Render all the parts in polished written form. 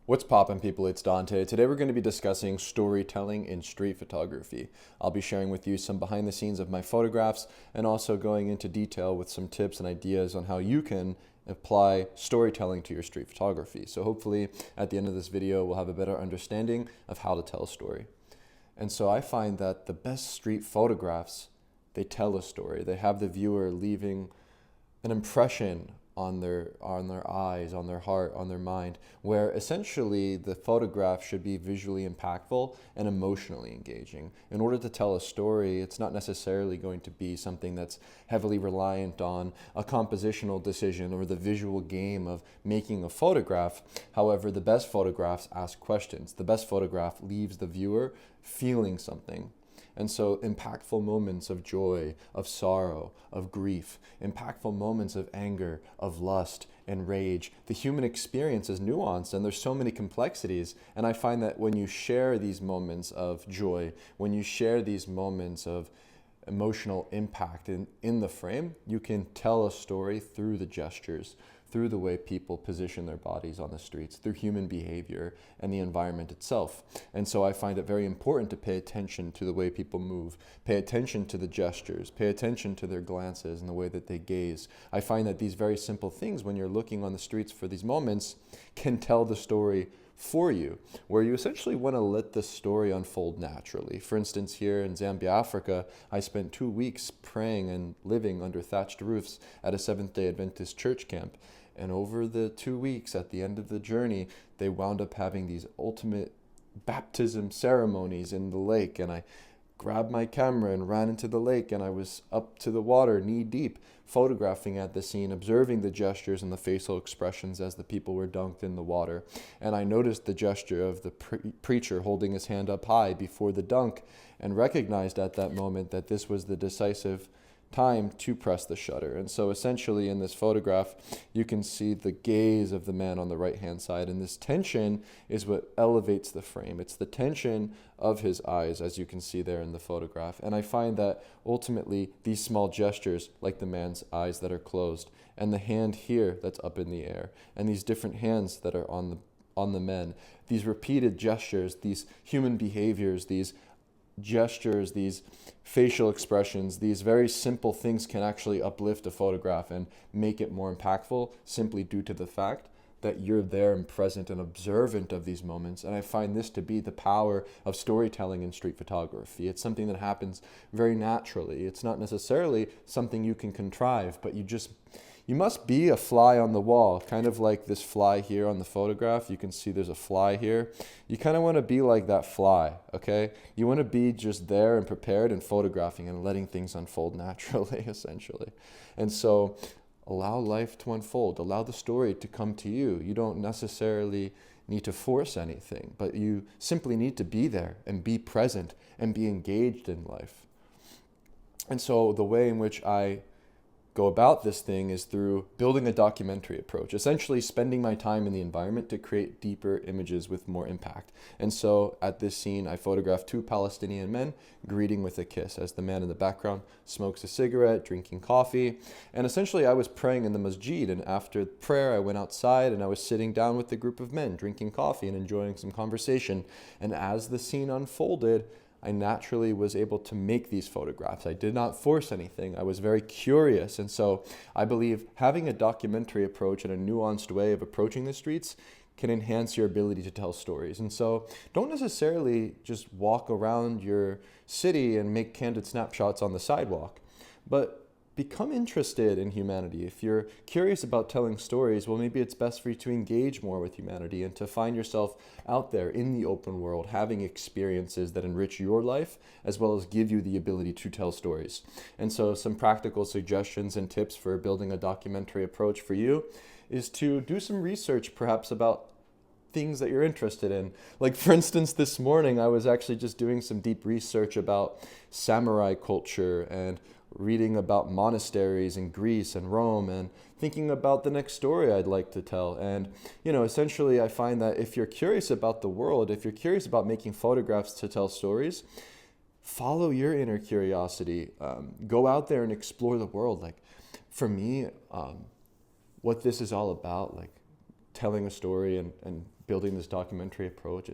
What's poppin', people? It's Dante. Today we're going to be discussing storytelling in street photography. I'll be sharing with you some behind the scenes of my photographs and also going into detail with some tips and ideas on how you can apply storytelling to your street photography. So hopefully at the end of this video we'll have a better understanding of how to tell a story. And so I find that the best street photographs, they tell a story. They have the viewer leaving an impression on their eyes, on their heart, on their mind, where essentially the photograph should be visually impactful and emotionally engaging. In order to tell a story, it's not necessarily going to be something that's heavily reliant on a compositional decision or the visual game of making a photograph. However, the best photographs ask questions. The best photograph leaves the viewer feeling something. And so impactful moments of joy, of sorrow, of grief, impactful moments of anger, of lust and rage. The human experience is nuanced and there's so many complexities. And I find that when you share these moments of joy, when you share these moments of emotional impact in the frame, you can tell a story through the gestures, through the way people position their bodies on the streets, through human behavior and the environment itself. And so I find it very important to pay attention to the way people move, pay attention to the gestures, pay attention to their glances and the way that they gaze. I find that these very simple things, when you're looking on the streets for these moments, can tell the story for you, where you essentially want to let the story unfold naturally. For instance, here in Zambia, Africa, I spent 2 weeks praying and living under thatched roofs at a Seventh-day Adventist church camp. And over the 2 weeks, at the end of the journey, they wound up having these ultimate baptism ceremonies in the lake. And I grabbed my camera and ran into the lake, and I was up to the water knee deep, photographing at the scene, observing the gestures and the facial expressions as the people were dunked in the water. And I noticed the gesture of the preacher holding his hand up high before the dunk, and recognized at that moment that this was the decisive time to press the shutter. And so essentially in this photograph, you can see the gaze of the man on the right hand side, and this tension is what elevates the frame. It's the tension of his eyes, as you can see there in the photograph. And I find that ultimately these small gestures, like the man's eyes that are closed and the hand here that's up in the air, and these different hands that are on the men, these repeated gestures, these human behaviors, these gestures, these facial expressions, these very simple things can actually uplift a photograph and make it more impactful, simply due to the fact that you're there and present and observant of these moments. And I find this to be the power of storytelling in street photography. It's something that happens very naturally. It's not necessarily something you can contrive, but you must be a fly on the wall, kind of like this fly here on the photograph. You can see there's a fly here. You kind of want to be like that fly, okay? You want to be just there and prepared and photographing and letting things unfold naturally, essentially. And so allow life to unfold. Allow the story to come to you. You don't necessarily need to force anything, but you simply need to be there and be present and be engaged in life. And so the way in which I go about this thing is through building a documentary approach, essentially spending my time in the environment to create deeper images with more impact. And so at this scene, I photographed 2 Palestinian men greeting with a kiss as the man in the background smokes a cigarette, drinking coffee. And essentially I was praying in the masjid, and after prayer I went outside and I was sitting down with a group of men drinking coffee and enjoying some conversation. And as the scene unfolded, I naturally was able to make these photographs. I did not force anything. I was very curious. And so I believe having a documentary approach and a nuanced way of approaching the streets can enhance your ability to tell stories. And so don't necessarily just walk around your city and make candid snapshots on the sidewalk, but become interested in humanity. If you're curious about telling stories, well, maybe it's best for you to engage more with humanity and to find yourself out there in the open world, having experiences that enrich your life, as well as give you the ability to tell stories. And so some practical suggestions and tips for building a documentary approach for you is to do some research, perhaps about things that you're interested in. Like, for instance, this morning I was actually just doing some deep research about samurai culture and reading about monasteries in Greece and Rome and thinking about the next story I'd like to tell. And, essentially I find that if you're curious about the world, if you're curious about making photographs to tell stories, follow your inner curiosity. Go out there and explore the world. Like, for me, what this is all about, like, telling a story and building this documentary approach.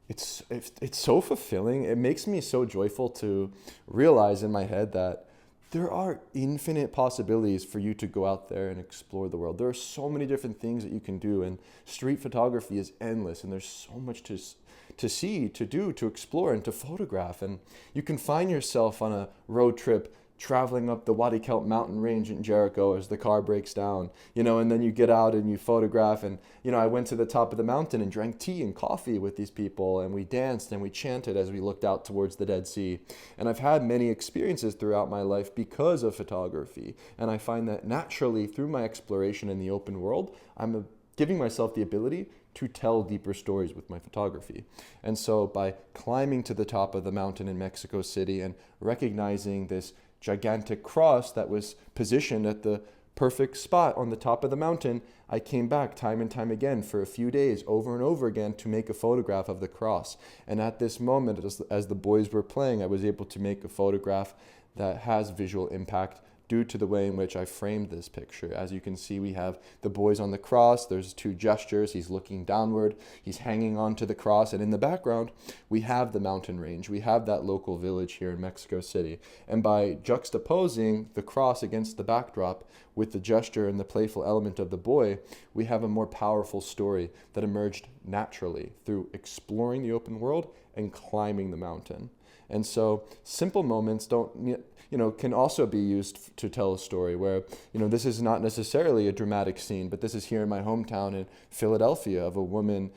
It's so fulfilling. It makes me so joyful to realize in my head that there are infinite possibilities for you to go out there and explore the world. There are so many different things that you can do, and street photography is endless, and there's so much to see, to do, to explore, and to photograph. And you can find yourself on a road trip traveling up the Wadi Kelt mountain range in Jericho as the car breaks down, and then you get out and you photograph. And, I went to the top of the mountain and drank tea and coffee with these people, and we danced and we chanted as we looked out towards the Dead Sea. And I've had many experiences throughout my life because of photography. And I find that naturally through my exploration in the open world, I'm giving myself the ability to tell deeper stories with my photography. And so by climbing to the top of the mountain in Mexico City and recognizing this gigantic cross that was positioned at the perfect spot on the top of the mountain, I came back time and time again for a few days over and over again to make a photograph of the cross. And at this moment, as the boys were playing, I was able to make a photograph that has visual impact due to the way in which I framed this picture. As you can see, we have the boys on the cross. There's two gestures. He's looking downward. He's hanging on to the cross. And in the background, we have the mountain range. We have that local village here in Mexico City. And by juxtaposing the cross against the backdrop with the gesture and the playful element of the boy, we have a more powerful story that emerged naturally through exploring the open world and climbing the mountain. And so simple moments can also be used to tell a story where, this is not necessarily a dramatic scene, but this is here in my hometown in Philadelphia of a woman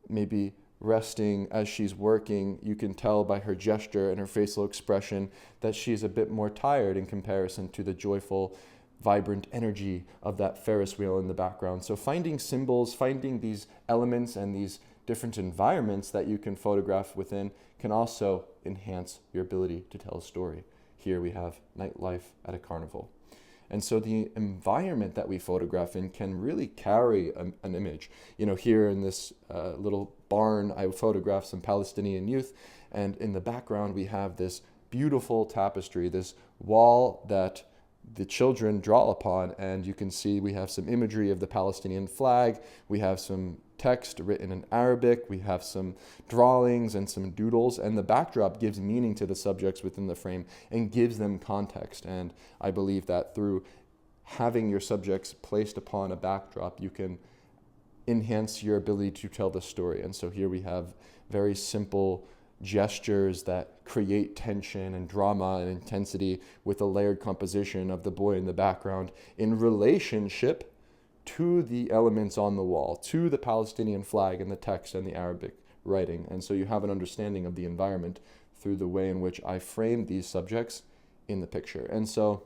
maybe resting as she's working. You can tell by her gesture and her facial expression that she's a bit more tired in comparison to the joyful, vibrant energy of that Ferris wheel in the background. So finding symbols, finding these elements and these different environments that you can photograph within can also enhance your ability to tell a story. Here we have nightlife at a carnival. And so the environment that we photograph in can really carry an image. Here in this little barn, I photographed some Palestinian youth, and in the background we have this beautiful tapestry, this wall that the children draw upon, and you can see we have some imagery of the Palestinian flag, we have some text written in Arabic, we have some drawings and some doodles, and the backdrop gives meaning to the subjects within the frame and gives them context. And I believe that through having your subjects placed upon a backdrop, you can enhance your ability to tell the story. And so here we have very simple gestures that create tension and drama and intensity with a layered composition of the boy in the background in relationship to the elements on the wall, to the Palestinian flag and the text and the Arabic writing. And so you have an understanding of the environment through the way in which I framed these subjects in the picture. And so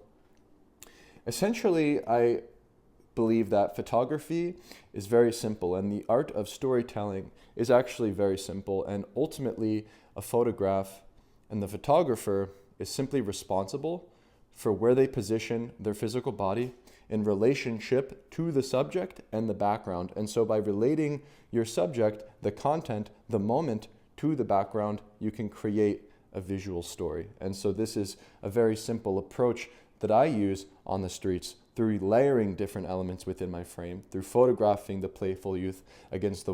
essentially, I believe that photography is very simple, and the art of storytelling is actually very simple. And ultimately, a photograph and the photographer is simply responsible for where they position their physical body in relationship to the subject and the background. And so by relating your subject, the content, the moment to the background, you can create a visual story. And so this is a very simple approach that I use on the streets through layering different elements within my frame, through photographing the playful youth against the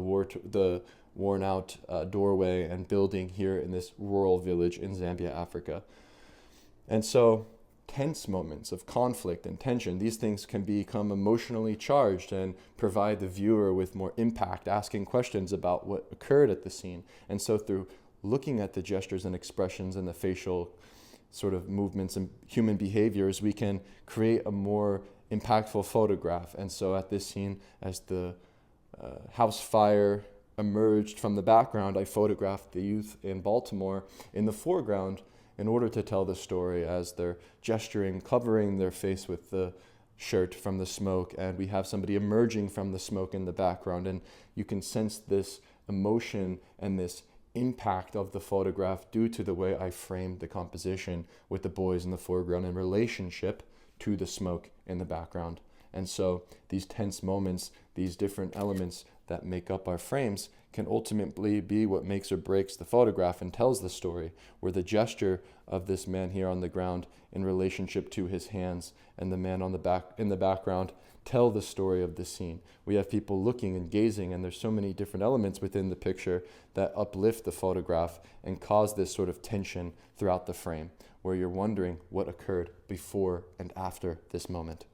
worn out doorway and building here in this rural village in Zambia, Africa. And so tense moments of conflict and tension, these things can become emotionally charged and provide the viewer with more impact, asking questions about what occurred at the scene. And so through looking at the gestures and expressions and the facial sort of movements and human behaviors, we can create a more impactful photograph. And so at this scene, as the house fire emerged from the background, I photographed the youth in Baltimore in the foreground in order to tell the story as they're gesturing, covering their face with the shirt from the smoke, and we have somebody emerging from the smoke in the background, and you can sense this emotion and this impact of the photograph due to the way I framed the composition with the boys in the foreground in relationship to the smoke in the background. And so these tense moments, these different elements that make up our frames can ultimately be what makes or breaks the photograph and tells the story, where the gesture of this man here on the ground in relationship to his hands and the man on the back in the background tell the story of the scene. We have people looking and gazing, and there's so many different elements within the picture that uplift the photograph and cause this sort of tension throughout the frame, where you're wondering what occurred before and after this moment.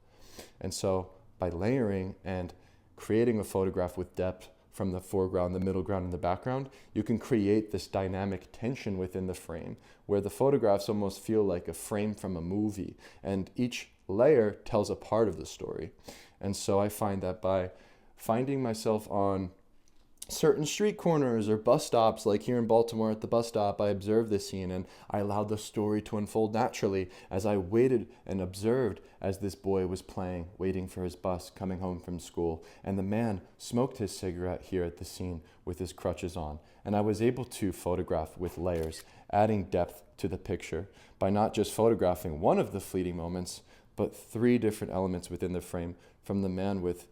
And so by layering and creating a photograph with depth from the foreground, the middle ground, and the background, you can create this dynamic tension within the frame where the photographs almost feel like a frame from a movie, and each layer tells a part of the story. And so I find that by finding myself on certain street corners or bus stops, like here in Baltimore at the bus stop, I observed this scene and I allowed the story to unfold naturally as I waited and observed as this boy was playing, waiting for his bus, coming home from school. And the man smoked his cigarette here at the scene with his crutches on. And I was able to photograph with layers, adding depth to the picture by not just photographing one of the fleeting moments, but 3 different elements within the frame, from the man with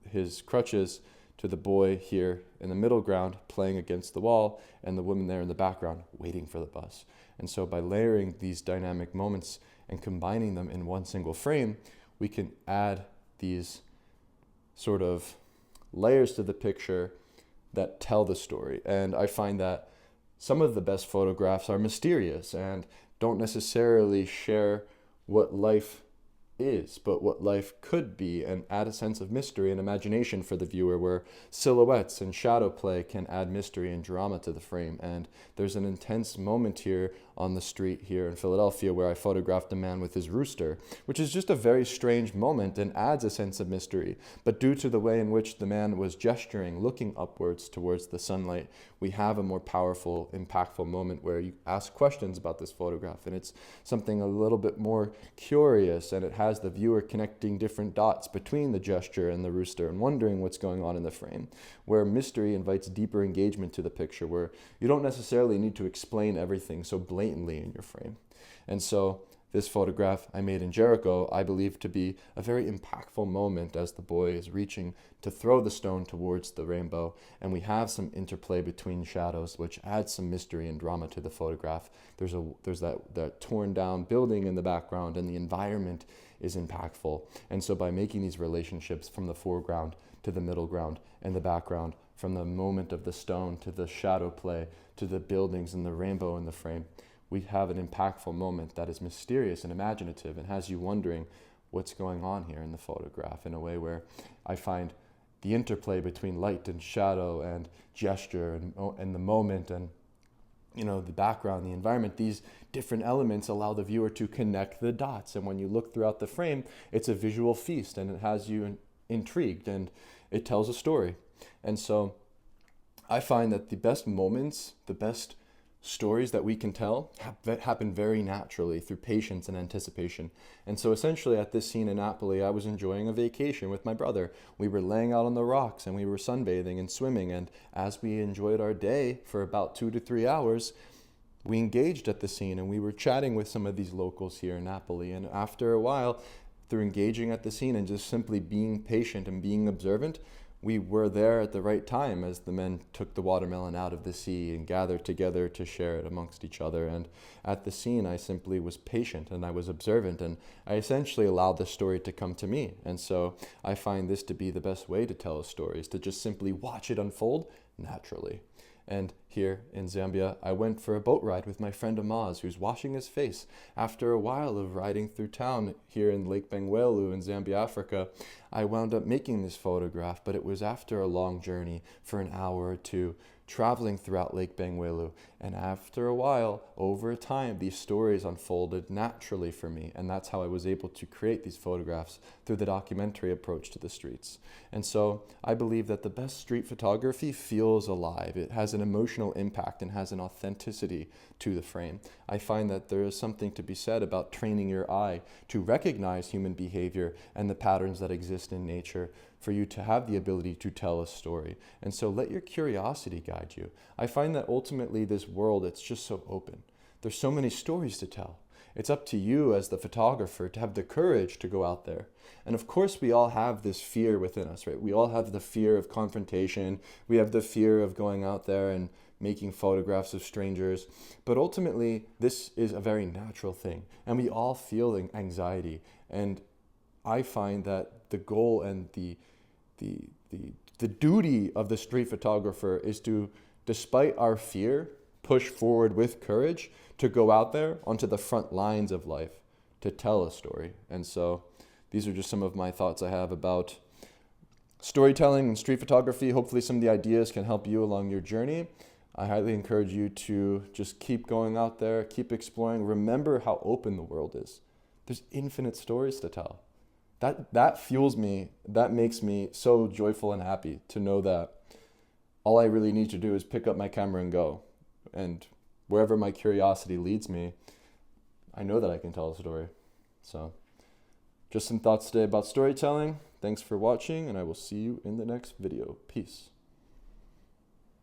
his crutches to the boy here in the middle ground playing against the wall, and the woman there in the background waiting for the bus. And so by layering these dynamic moments and combining them in one single frame, we can add these sort of layers to the picture that tell the story. And I find that some of the best photographs are mysterious and don't necessarily share what life is, but what life could be, and add a sense of mystery and imagination for the viewer, where silhouettes and shadow play can add mystery and drama to the frame. And there's an intense moment here on the street here in Philadelphia where I photographed a man with his rooster, which is just a very strange moment and adds a sense of mystery. But due to the way in which the man was gesturing, looking upwards towards the sunlight, we have a more powerful, impactful moment where you ask questions about this photograph, and it's something a little bit more curious, and it has the viewer connecting different dots between the gesture and the rooster and wondering what's going on in the frame, where mystery invites deeper engagement to the picture, where you don't necessarily need to explain everything so blatantly in your frame. And so this photograph I made in Jericho, I believe to be a very impactful moment as the boy is reaching to throw the stone towards the rainbow, and we have some interplay between shadows, which adds some mystery and drama to the photograph. There's that torn down building in the background, and the environment is impactful. And so by making these relationships from the foreground to the middle ground and the background, from the moment of the stone to the shadow play to the buildings and the rainbow in the frame, we have an impactful moment that is mysterious and imaginative and has you wondering what's going on here in the photograph, in a way where I find the interplay between light and shadow and gesture and the moment and the background, the environment, these different elements allow the viewer to connect the dots. And when you look throughout the frame, it's a visual feast, and it has you intrigued, and it tells a story. And so I find that the best moments, the best stories that we can tell happen very naturally through patience and anticipation. And so essentially at this scene in Napoli, I was enjoying a vacation with my brother. We were laying out on the rocks and we were sunbathing and swimming. And as we enjoyed our day for about 2 to 3 hours, we engaged at the scene and we were chatting with some of these locals here in Napoli. And after a while, through engaging at the scene and just simply being patient and being observant, we were there at the right time as the men took the watermelon out of the sea and gathered together to share it amongst each other. And at the scene, I simply was patient and I was observant, and I essentially allowed the story to come to me. And so I find this to be the best way to tell a story, is to just simply watch it unfold naturally. And here in Zambia, I went for a boat ride with my friend Amaz, who's washing his face. After a while of riding through town here in Lake Bangweulu in Zambia, Africa, I wound up making this photograph, but it was after a long journey for an hour or two, traveling throughout Lake Bangweulu. And after a while, over time, these stories unfolded naturally for me. And that's how I was able to create these photographs, through the documentary approach to the streets. And so I believe that the best street photography feels alive. It has an emotional impact and has an authenticity to the frame. I find that there is something to be said about training your eye to recognize human behavior and the patterns that exist in nature, for you to have the ability to tell a story. And so let your curiosity guide you. I find that ultimately this world, it's just so open. There's so many stories to tell. It's up to you as the photographer to have the courage to go out there. And of course, we all have this fear within us, right? We all have the fear of confrontation. We have the fear of going out there and making photographs of strangers. But ultimately, this is a very natural thing. And we all feel anxiety. And I find that the goal and the duty of the street photographer is to, despite our fear, push forward with courage to go out there onto the front lines of life to tell a story. And so these are just some of my thoughts I have about storytelling and street photography. Hopefully some of the ideas can help you along your journey. I highly encourage you to just keep going out there, keep exploring. Remember how open the world is. There's infinite stories to tell. That fuels me. That makes me so joyful and happy to know that all I really need to do is pick up my camera and go. And wherever my curiosity leads me, I know that I can tell a story. So just some thoughts today about storytelling. Thanks for watching, and I will see you in the next video. Peace.